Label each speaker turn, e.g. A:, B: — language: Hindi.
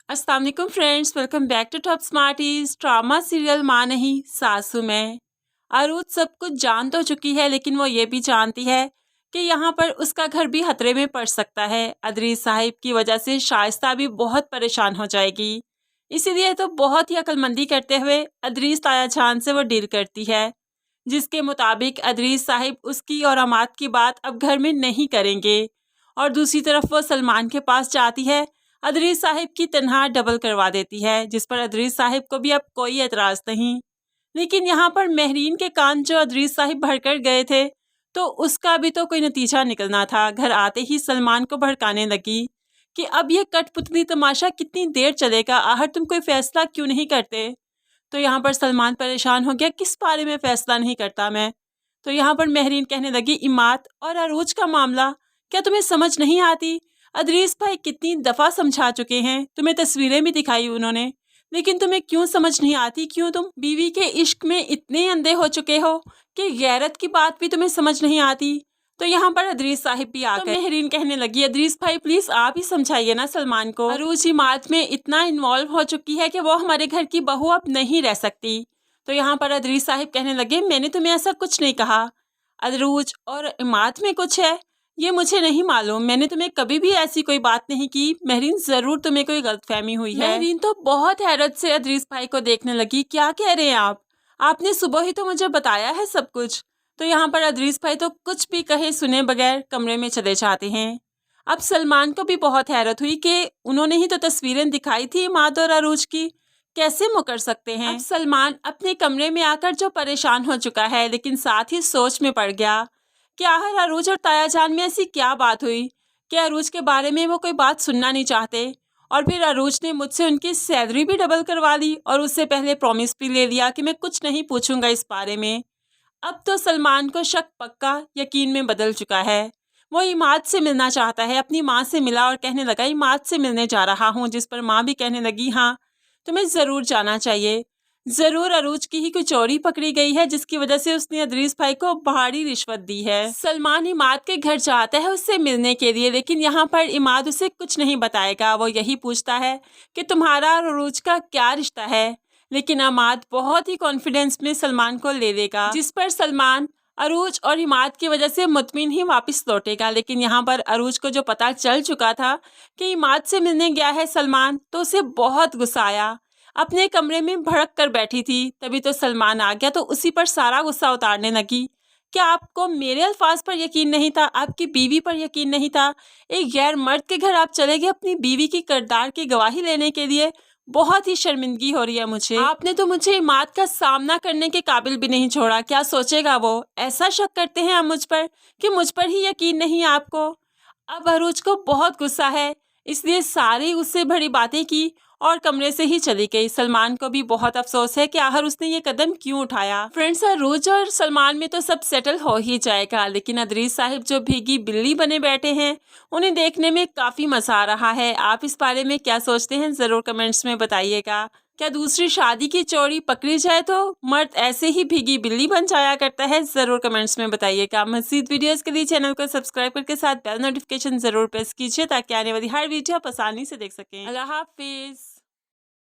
A: अस्सलाम वालेकुम friends, welcome back to top smarties. Drama serial माँ नहीं सासू में अरुज सब कुछ जान तो चुकी है, लेकिन वो ये भी जानती है कि यहाँ पर उसका घर भी खतरे में पड़ सकता है। अदरीस साहिब की वजह से शाइस्ता भी बहुत परेशान हो जाएगी। इसीलिए तो बहुत ही अक्लमंदी करते हुए अदरीस ताया जान से वो डील करती है, जिसके मुताबिक अदरीस साहिब उसकी और अमाद की बात अब घर में नहीं करेंगे। और दूसरी तरफ वो सलमान के पास जाती है, अदरीस साहिब की तनख्वाह डबल करवा देती है, जिस पर अदरीस साहिब को भी अब कोई एतराज़ नहीं। लेकिन यहाँ पर महरीन के कान जो अदरीस साहिब भड़कर गए थे, तो उसका भी तो कोई नतीजा निकलना था। घर आते ही सलमान को भड़काने लगी कि अब ये कठपुतली तमाशा कितनी देर चलेगा, आहर तुम कोई फैसला क्यों नहीं करते। तो यहाँ पर सलमान परेशान हो गया, किस बारे में फ़ैसला नहीं करता मैं। तो यहाँ पर महरीन कहने लगी, इमाद और अरूज का मामला क्या तुम्हें समझ नहीं आती? अदरीस भाई कितनी दफ़ा समझा चुके हैं, तुम्हें तस्वीरें भी दिखाई उन्होंने, लेकिन तुम्हें क्यों समझ नहीं आती? क्यों तुम बीवी के इश्क में इतने अंधे हो चुके हो कि गैरत की बात भी तुम्हें समझ नहीं आती? तो यहाँ पर अदरीस साहिब भी आ गए। तो महरीन कहने लगी, अदरीस भाई प्लीज़ आप ही समझाइए ना सलमान को। अरूज इमाद में इतना इन्वॉल्व हो चुकी है कि वो हमारे घर की बहू अब नहीं रह सकती। तो यहाँ पर अदरीस साहिब कहने लगे, मैंने तुम्हें ऐसा कुछ नहीं कहा। अरूज और इमाद में कुछ है ये मुझे नहीं मालूम, मैंने तुम्हें कभी भी ऐसी कोई बात नहीं की। महरीन ज़रूर तुम्हें कोई गलतफहमी हुई है। महरीन तो बहुत हैरत से अदरीस भाई को देखने लगी, क्या कह रहे हैं आप? आपने सुबह ही तो मुझे बताया है सब कुछ। तो यहाँ पर अदरीस भाई तो कुछ भी कहे सुने बगैर कमरे में चले जाते हैं। अब सलमान को भी बहुत हैरत हुई कि उन्होंने ही तो तस्वीरें दिखाई थी इमाद और अरूज की, कैसे मुकर सकते हैं। अब सलमान अपने कमरे में आकर जो परेशान हो चुका है, लेकिन साथ ही सोच में पड़ गया कि आखिर अरूज और ताया जान में ऐसी क्या बात हुई कि अरूज के बारे में वो कोई बात सुनना नहीं चाहते। और फिर अरूज ने मुझसे उनकी सैलरी भी डबल करवा ली और उससे पहले प्रॉमिस भी ले लिया कि मैं कुछ नहीं पूछूंगा इस बारे में। अब तो सलमान को शक पक्का यकीन में बदल चुका है। वो इमाद से मिलना चाहता है, अपनी माँ से मिला और कहने लगा, इमाद से मिलने जा रहा हूँ। जिस पर माँ भी कहने लगी, हाँ तुम्हें ज़रूर जाना चाहिए, ज़रूर अरूज की ही कोई चोरी पकड़ी गई है जिसकी वजह से उसने अदरीस भाई को भारी रिश्वत दी है। सलमान इमाद के घर जाता है उससे मिलने के लिए, लेकिन यहाँ पर इमाद उसे कुछ नहीं बताएगा। वो यही पूछता है कि तुम्हारा और अरूज का क्या रिश्ता है, लेकिन इमाद बहुत ही कॉन्फिडेंस में सलमान को ले लेगा, जिस पर सलमान अरूज और इमाद की वजह से मुतमिन ही वापस लौटेगा। लेकिन यहाँ पर अरूज को जो पता चल चुका था कि इमाद से मिलने गया है सलमान, तो उसे बहुत गुस्सा आया। अपने कमरे में भड़क कर बैठी थी, तभी तो सलमान आ गया, तो उसी पर सारा गुस्सा उतारने लगी। क्या आपको मेरे अल्फाज पर यकीन नहीं था? आपकी बीवी पर यकीन नहीं था? एक गैर मर्द के घर आप चले गए अपनी बीवी की किरदार की गवाही लेने के लिए। बहुत ही शर्मिंदगी हो रही है मुझे। आपने तो मुझे इमाद का सामना करने के काबिल भी नहीं छोड़ा। क्या सोचेगा वो? ऐसा शक करते हैं आप मुझ पर कि मुझ पर ही यकीन नहीं है आपको। अब अरूज को बहुत गुस्सा है, इसलिए सारी उससे भरी बातें की और कमरे से ही चली गई। सलमान को भी बहुत अफसोस है कि आखिर उसने ये कदम क्यों उठाया। फ्रेंड्स, अरूज और सलमान में तो सब सेटल हो ही जाएगा, लेकिन अदरीस साहिब जो भीगी बिल्ली बने बैठे हैं, उन्हें देखने में काफ़ी मज़ा आ रहा है। आप इस बारे में क्या सोचते हैं, ज़रूर कमेंट्स में बताइएगा। क्या दूसरी शादी की चोरी पकड़ी जाए तो मर्द ऐसे ही भीगी बिल्ली बन जाया करता है? ज़रूर कमेंट्स में बताइएगा। मज़ीद वीडियोस के लिए चैनल को सब्सक्राइब करके साथ बेल नोटिफिकेशन ज़रूर प्रेस कीजिए, ताकि आने वाली हर वीडियो आप आसानी से देख सकें। अल्लाह हाफिज़।